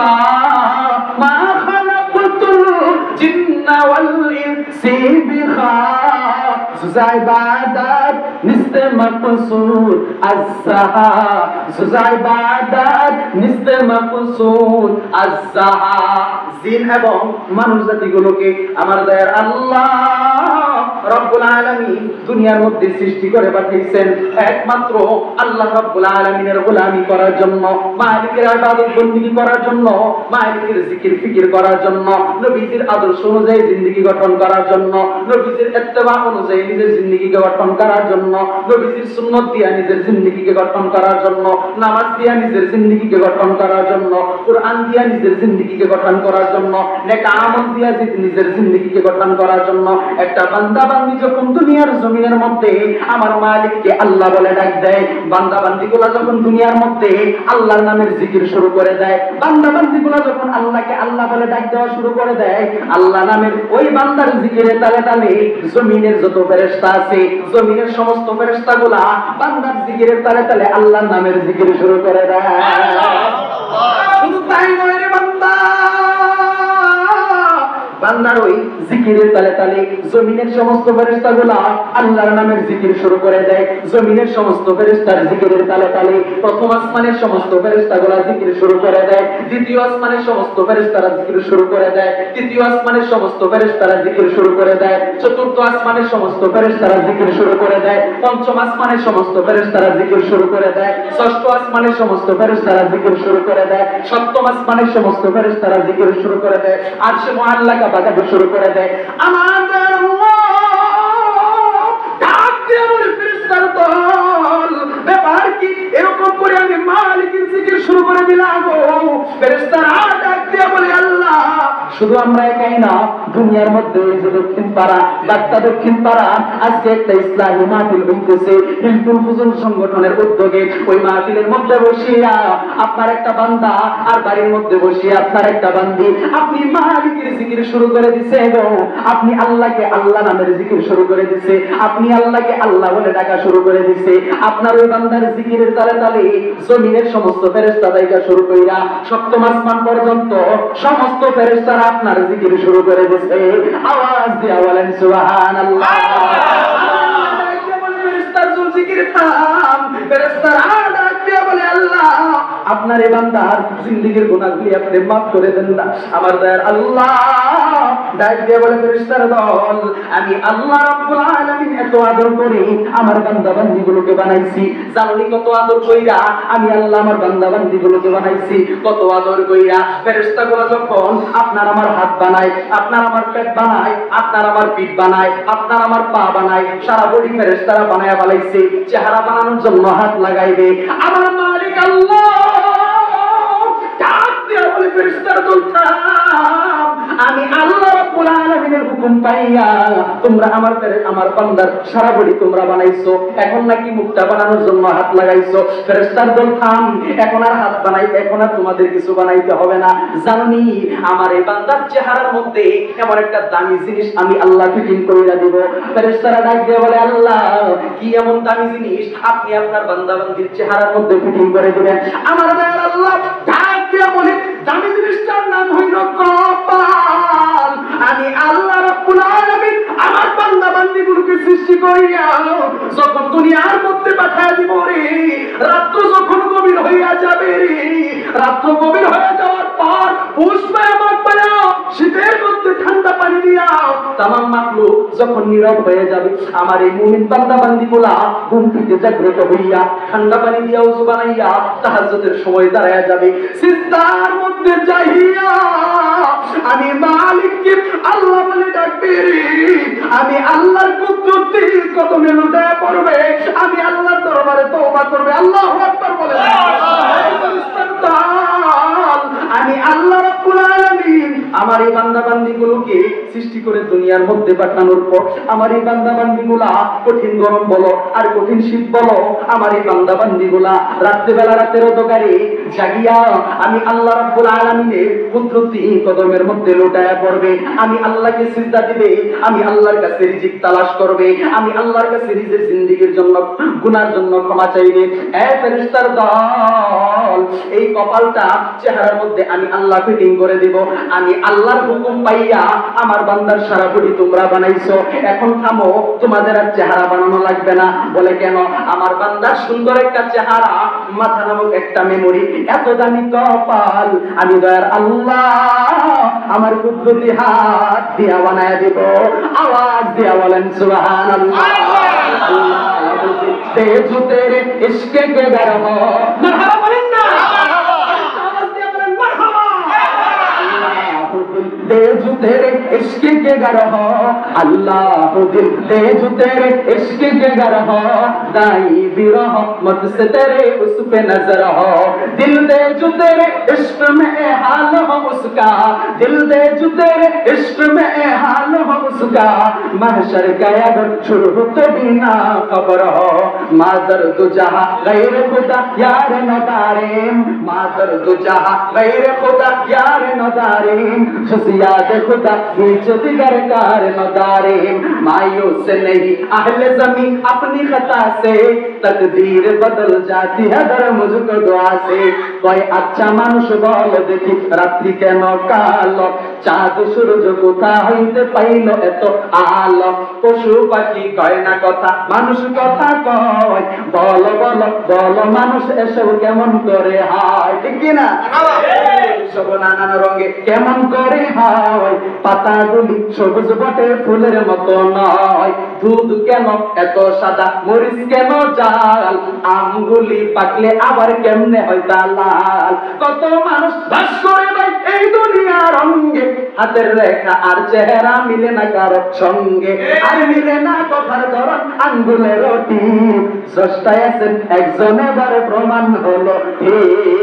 বিহা মা খালাকতুল জিন্না ওয়াল ইনসি বিহা ইবাদত নিস্তে মাকসুদ আস-সাহা ইবাদত নিস্তে মাকসুদ আস-সাহা। জিন এবং মানুষ জাতিগুলোকে আমার দয়ার আল্লাহ রব্বুল আলামিন দুনিয়ার মধ্যে সৃষ্টি করে পাঠিয়েছেন একমাত্র আল্লাহ রব্বুল আলামিনের গোলামি করার জন্য, মালিকের ইবাদত বندگی করার জন্য, মালিকের জিকির ফিকির করার জন্য, নবীজির আদর্শ অনুযায়ী জিন্দেগি গঠন করার জন্য, নবীজির ইত্তেবা অনুযায়ী নিজের জিন্দেগিকে গঠন করার জন্য, নবীজির সুন্নাত দিয়া নিজের জিন্দেগিকে গঠন করার জন্য, নামাজ দিয়া নিজের জিন্দেগিকে গঠন করার জন্য, কুরআন দিয়া নিজের জিন্দেগিকে গঠন করার জন্য, নেক আমল দিয়া নিজের জিন্দেগিকে গঠন করার জন্য একটা বান্দা বান্দি যখন দুনিয়ার জমিনের মধ্যে আমার মালিককে আল্লাহ বলে ডাক দেয়, বান্দা বান্দিগুলো যখন দুনিয়ার মধ্যে আল্লাহর নামের জিকির শুরু করে দেয়, বান্দা বান্দিগুলো যখন আল্লাহকে আল্লাহ বলে ডাক দেওয়া শুরু করে দেয়, আল্লাহ নামের ওই বান্দার জিকিরের তালে তালে জমিনের যত ফেরেশতা আছে, জমিনের সমস্ত ফেরেশতাগুলা বান্দার জিকিরের তালে তালে আল্লাহর নামের জিকির শুরু করে দেয়। শুধু তাই নয় রে বান্দা, বান্দার ওই জিকিরের তালে তালে জমিনের সমস্ত ফেরেশতাগুলা আল্লাহর নামের জিকির শুরু করে দেয়। জমিনের সমস্ত ফেরেশতার জিকিরের তালে তালে প্রথম আসমানের সমস্ত ফেরেশতাগুলা জিকির শুরু করে দেয়, দ্বিতীয় আসমানের সমস্ত ফেরেশতারা জিকির শুরু করে দেয়, তৃতীয় আসমানের সমস্ত ফেরেশতারা জিকির শুরু করে দেয়, চতুর্থ আসমানের সমস্ত ফেরেশতারা জিকির শুরু করে দেয়, পঞ্চম আসমানের সমস্ত ফেরেশতারা জিকির শুরু করে দেয়, ষষ্ঠ আসমানের সমস্ত ফেরেশতারা জিকির শুরু করে দেয়, সপ্তম আসমানের সমস্ত ফেরেশতারা জিকির শুরু করে দেয়, আরশে মুআল্লাকা বাজাতে শুরু করে দেয়। আমাদের আল্লাহ ডাক দিয়ে বলে ফেরেশতার দল, ব্যাপার কি এরকম করে আমি মালিকের জিকির শুরু করে দিলাম গো। ফেরেশতারা ডাক দিয়ে বলে আল্লাহ শুধু আমরা একাই না, দুনিয়ার মধ্যে ওই যে দক্ষিণ পাড়া বার্তা দক্ষিণ পাড়া আজকে একটা ইসলামী মাহফিল হইতেছে হিলফুল ফুজুল সংগঠনের উদ্যোগে, ওই মাহফিলের মধ্যে বসিয়া আপনার একটা বান্দা আর বাড়ির মধ্যে বসিয়া আপনার একটা বান্দি আপনি মালিকের জিকির শুরু করে দিছে গো, আপনি আল্লাহকে আল্লাহ নামের জিকির শুরু করে দিছে, আপনি আল্লাহকে আল্লাহ বলে ডাকা শুরু করে দিছে। আপনার ওই বান্দার জিকিরের তালে তালে জমিনের সমস্ত ফেরেশতা দাইকা শুরু কইরা সপ্তম আসমান পর্যন্ত সমস্ত ফেরেশতারা আপনার জিকির শুরু করে দিছে। আওয়াজ দিয়া বলেন সুবহানাল্লাহ। ফেরেশতার জিকির থাম, ফেরেশতারা ডাক দিয়া বলে আল্লাহ আপনার এই বান্দার জিন্দেগীর গুনাহগুলি আপনি মাফ করে দেন না। আমার দয়ার আল্লাহ ডাক দিয়ে বলে ফেরেশতার দল, আমি আল্লাহ রাব্বুল আলামিন এত আদর করে আমার বান্দা বান্দীগুলোকে বানাইছি, জানি কত আদর কইরা আমি আল্লাহ আমার বান্দা বান্দীগুলোকে বানাইছি, কত আদর কইরা। ফেরেশতাগুলো যখন আপনার আমার হাত বানায়, আপনার আমার পেট বানায়, আপনার আমার পিঠ বানায়, আপনার আমার পা বানায়, সারা বডি ফেরেশতারা বানায়া বানাইছে। চেহারা বানানোর জন্য হাত লাগাইবে আমার মালিক আল্লাহ ডাক দিয়ে বলে ফেরেশতার দল আমি আল্লাহ রাব্বুল আলামিনের হুকুম পাইয়া তোমরা আমার বান্দার সারা বডি তোমরা বানাইছো, এখন নাকি মুখটা বানানোর জন্য হাত লাগাইছো। ফেরেশতার দল থাম, এখন আর হাত বানাইতে, এখন আর তোমাদের কিছু বানাইতে হবে না। জানি আমার এই বান্দার চেহারার মধ্যে এমন একটা দামি জিনিস আমি আল্লাহ ফিটিং কইরা দিব। ফেরেশতারা ডাক দিয়ে বলে আল্লাহ কি এমন দামি জিনিস আপনি আপনার বান্দা বান্দির চেহারার মধ্যে ফিটিং করে দিবেন? আমার দয়ার আল্লাহ ডাক দিয়ে বলে দামি জিনিসটার নাম হইল কপাল। আমি আল্লাহ রাব্বুল আলামিন আমার বান্দা বান্দীগুলোকে সৃষ্টি করিয়া যখন দুনিয়ার মধ্যে পাঠায় দিব রে, রাত্র যখন গভীর হইয়া যাবে রে, রাত্র গভীর হয়ে যাওয়ার পর পুষ্পে আমার পায়া শীতের মধ্যে ঠান্ডা পানি দিয়া তামাম মাখলুক যখন নীরব হয়ে যাবে, আমার এই মুমিন বান্দা বান্দীগুলা ঘুম থেকে জাগ্রত হইয়া ঠান্ডা পানি দিয়া ওযু বানাইয়া তাহাজ্জুদের সময় দাঁড়ায়া যাবে। সিজদার মধ্যে যাইয়া আমি মালিককে আল্লাহ বলে ডাকবে রে, আমি আল্লাহর কুদরতি কদমে লুটায়া পড়বে, আমি আল্লাহর দরবারে তওবা করবে। আল্লাহু আকবার বলে আমি আল্লাহ রাব্বুল আলামিন আমার এই বান্দা বান্দীগুলোকে সৃষ্টি করে দুনিয়ার মধ্যে পাঠানোর পর আমার এই বান্দা বান্দিগুলা কঠিন গরম বলো আর কঠিন শীত বলো, আমার এই বান্দা বান্দিগুলা রাত্রিবেলা রাতের অন্ধকারে জাগিয়া আমি আল্লাহ রাব্বুল আলামিনের কুদরতি কদমের মধ্যে লুটায়া পড়বে, আমি আল্লাহকে সিজদা দিবে, আমি আল্লাহর কাছে রিজিক তালাশ করবে, আমি আল্লাহর কাছে নিজের জিন্দেগীর জন্য গুনার জন্য ক্ষমা চাইবে। এ ফেরেশতার দল, এই কপালটা চেহারার মধ্যে আমি আল্লাহ ফিটিং করে দেব। আমি আল্লাহর হুকুম পাইয়া আমার বান্দার সারা বডি তোমরা বানাইছো, এখন থামো, তোমাদের আর চেহারা বানানো লাগবে না। বলে কেন? আমার বান্দার সুন্দর একটা চেহারা, মাথা নামক একটা মেমোরি, এত দামি কপাল আমি দয়ার আল্লাহ আমার কুদরতি হাত দিয়া বানায় দেব। আওয়াজ দিয়া বলেন সুবহানাল্লাহ। তেজু তেরে ইশকে কে গরম, মারহাবা বলেন না, আওয়াজ দিয়া বলেন মারহাবা। तेजु तेरे इश्क के गर हो अल्लाह दिल, तेजु तेरे इश्क के गर हो दाई भी रहो मत से तेरे उस पे नजर हो, दिल दे जो तेरे इश्क में हाल हो उसका, दिल दे जो तेरे इश्क में हाल हो उसका, महशर गया अगर शुरू तो बिना खबर हो, मादर दो जहां गैर खुदा यार नदारेम, मादर दो जहां गैर खुदा यार नदारेम, याद खुदा नीचे दिगर कार नदारेम, मायूस नहीं अहले जमीन अपनी खता से, तकदीर बदल जाती है दर मुझको दुआ से। कोई अच्छा मानुष बोल देखी रात्रि केन कालो, चाँद सूरज कोथा हইতে পাইল এত আলো, পশু পাখি কয় না কথা মানুষ কথা কয়, বল বল বল মানুষ এসব কেমন করে হয়, ঠিক কি না? সব নানান রঙে কেমন করে হয়, পাতাগুলি সবুজ বটে ফুলের মতো নয়, দুধ কেন এত সাদা মরিচ কেন জাল, আমগুলি পাকলে আবার কেমনে হয় তা লাল, কত মানুষ বাস করে ভাই এই দুনিয়ার রঙে, হাতের রেখা আর চেহারা মিলে না কারো সঙ্গে, আর মিলে না কথার ধরন আঙ্গুলের রুটি, স্রষ্টায় আছেন একজন এবারে প্রমাণ হলো ঠিক।